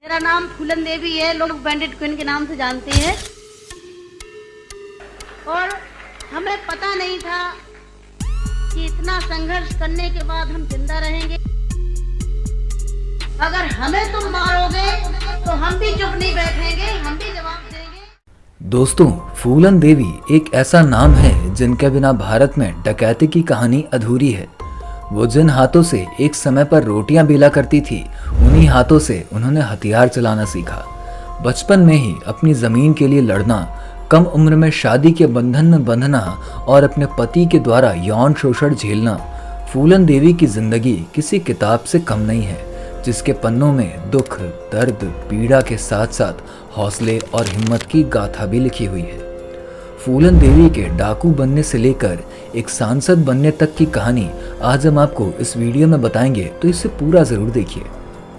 मेरा नाम फूलन देवी है, लोग बैंडेड क्वीन के नाम से जानते हैं। और हमें पता नहीं था कि इतना संघर्ष करने के बाद हम जिंदा रहेंगे। अगर हमें तुम मारोगे तो हम भी चुप नहीं बैठेंगे, हम भी जवाब देंगे। दोस्तों, फूलन देवी एक ऐसा नाम है जिनके बिना भारत में डकैती की कहानी अधूरी है। वो जिन हाथों से एक समय पर रोटियां बेला करती थी, उन्हीं हाथों से उन्होंने हथियार चलाना सीखा। बचपन में ही अपनी जमीन के लिए लड़ना, कम उम्र में शादी के बंधन में बंधना और अपने पति के द्वारा यौन शोषण झेलना फूलन देवी की जिंदगी किसी किताब से कम नहीं है, जिसके पन्नों में दुख, दर्द, पीड़ा के साथ साथ हौसले और हिम्मत की गाथा भी लिखी हुई है। फूलन देवी के डाकू बनने से लेकर एक सांसद बनने तक की कहानी आज हम आपको इस वीडियो में बताएंगे, तो इसे पूरा जरूर देखिए।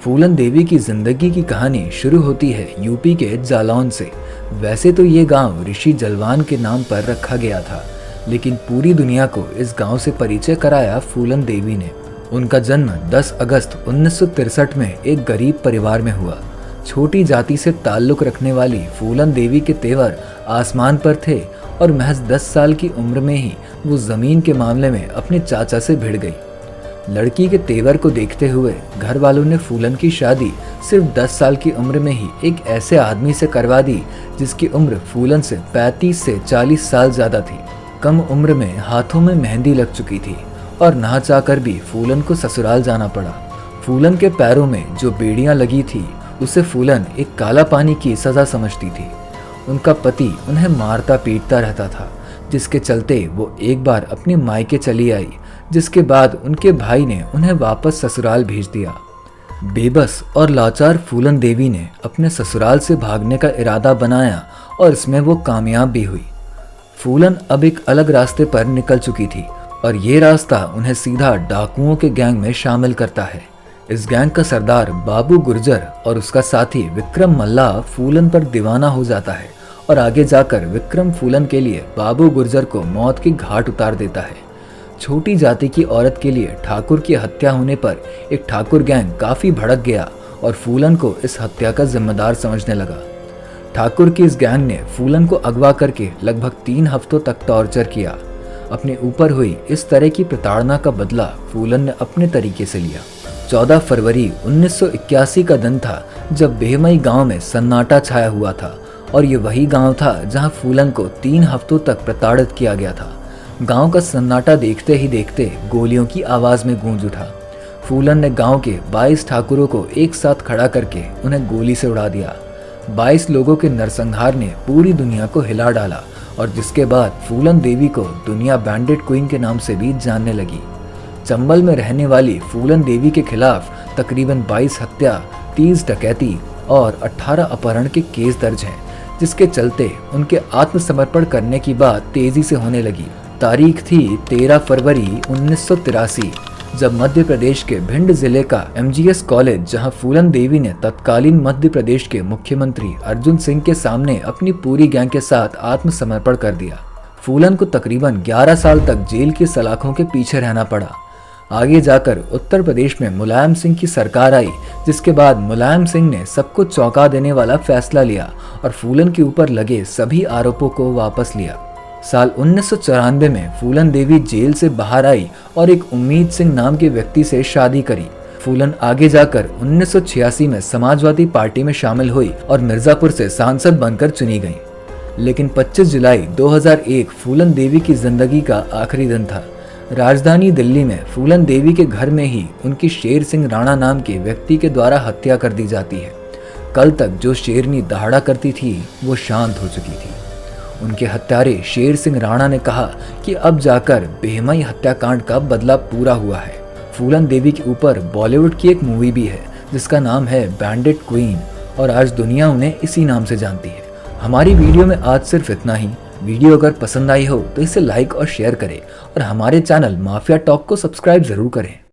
फूलन देवी की जिंदगी की कहानी शुरू होती है यूपी के जालौन से। वैसे तो ये गांव ऋषि जलवान के नाम पर रखा गया था, लेकिन पूरी दुनिया को इस गांव से परिचय कराया फूलन देवी ने। उनका जन्म 10 अगस्त 1963 में एक गरीब परिवार में हुआ। छोटी जाति से ताल्लुक रखने वाली फूलन देवी के तेवर आसमान पर थे और महज 10 साल की उम्र में ही वो जमीन के मामले में अपने चाचा से भिड़ गई। लड़की के तेवर को देखते हुए घर वालों ने फूलन की शादी सिर्फ 10 साल की उम्र में ही एक ऐसे आदमी से करवा दी जिसकी उम्र फूलन से 35 से 40 साल ज्यादा थी। कम उम्र में हाथों में मेहंदी लग चुकी थी और ना चाहकर भी फूलन को ससुराल जाना पड़ा। फूलन के पैरों में जो बेड़ियां लगी थी, उसे फूलन एक काला पानी की सजा समझती थी। उनका पति उन्हें मारता पीटता रहता था, जिसके चलते वो एक बार अपने मायके चली आई, जिसके बाद उनके भाई ने उन्हें वापस ससुराल भेज दिया। बेबस और लाचार फूलन देवी ने अपने ससुराल से भागने का इरादा बनाया और इसमें वो कामयाब भी हुई। फूलन अब एक अलग रास्ते पर निकल चुकी थी और ये रास्ता उन्हें सीधा डाकुओं के गैंग में शामिल करता है। इस गैंग का सरदार बाबू गुर्जर और उसका साथी विक्रम मल्ला फूलन पर दीवाना हो जाता है और आगे जाकर विक्रम फूलन के लिए बाबू गुर्जर को मौत की घाट उतार देता है। छोटी जाति की औरत के लिए ठाकुर की हत्या होने पर एक ठाकुर गैंग काफी भड़क गया और फूलन को इस हत्या का जिम्मेदार समझने लगा। ठाकुर की इस गैंग ने फूलन को अगवा करके लगभग 3 हफ्तों तक टॉर्चर किया। अपने ऊपर हुई इस तरह की प्रताड़ना का बदला फूलन ने अपने तरीके से लिया। 14 फरवरी 1981 का दिन था जब बेहमई गांव में सन्नाटा छाया हुआ था और ये वही गांव था जहां फूलन को 3 हफ्तों तक प्रताड़ित किया गया था। गांव का सन्नाटा देखते ही देखते गोलियों की आवाज में गूंज उठा। फूलन ने गांव के 22 ठाकुरों को एक साथ खड़ा करके उन्हें गोली से उड़ा दिया। 22 लोगों के नरसंहार ने पूरी दुनिया को हिला डाला और जिसके बाद फूलन देवी को दुनिया बैंडेड क्वीन के नाम से भी जानने लगी। चंबल में रहने वाली फूलन देवी के खिलाफ तकरीबन 22 हत्या, 30 डकैती और 18 अपहरण के केस दर्ज हैं, जिसके चलते उनके आत्मसमर्पण करने की बात तेजी से होने लगी। तारीख थी 13 फरवरी 1983, जब मध्य प्रदेश के भिंड जिले का MGS कॉलेज, जहां फूलन देवी ने तत्कालीन मध्य प्रदेश के मुख्यमंत्री अर्जुन सिंह के सामने अपनी पूरी गैंग के साथ आत्मसमर्पण कर दिया। फूलन को तकरीबन 11 साल तक जेल की सलाखों के पीछे रहना पड़ा। आगे जाकर उत्तर प्रदेश में मुलायम सिंह की सरकार आई, जिसके बाद मुलायम सिंह ने सबको चौंका देने वाला फैसला लिया और फूलन के ऊपर लगे सभी आरोपों को वापस लिया। साल 1994 में फूलन देवी जेल से बाहर आई और एक उम्मीद सिंह नाम के व्यक्ति से शादी करी। फूलन आगे जाकर 1986 में समाजवादी पार्टी में शामिल हुई और मिर्जापुर से सांसद बनकर चुनी गई। लेकिन 25 जुलाई 2001 फूलन देवी की जिंदगी का आखिरी दिन था। राजधानी दिल्ली में फूलन देवी के घर में ही उनकी शेर सिंह राणा नाम के व्यक्ति के द्वारा हत्या कर दी जाती है। कल तक जो शेरनी दहाड़ा करती थी, वो शांत हो चुकी थी। उनके हत्यारे शेर सिंह राणा ने कहा कि अब जाकर बेहमई हत्याकांड का बदला पूरा हुआ है। फूलन देवी के ऊपर बॉलीवुड की एक मूवी भी है जिसका नाम है बैंडेड क्वीन और आज दुनिया उन्हें इसी नाम से जानती है। हमारी वीडियो में आज सिर्फ इतना ही। वीडियो अगर पसंद आई हो तो इसे लाइक और शेयर करें और हमारे चैनल माफिया टॉक को सब्सक्राइब जरूर करें।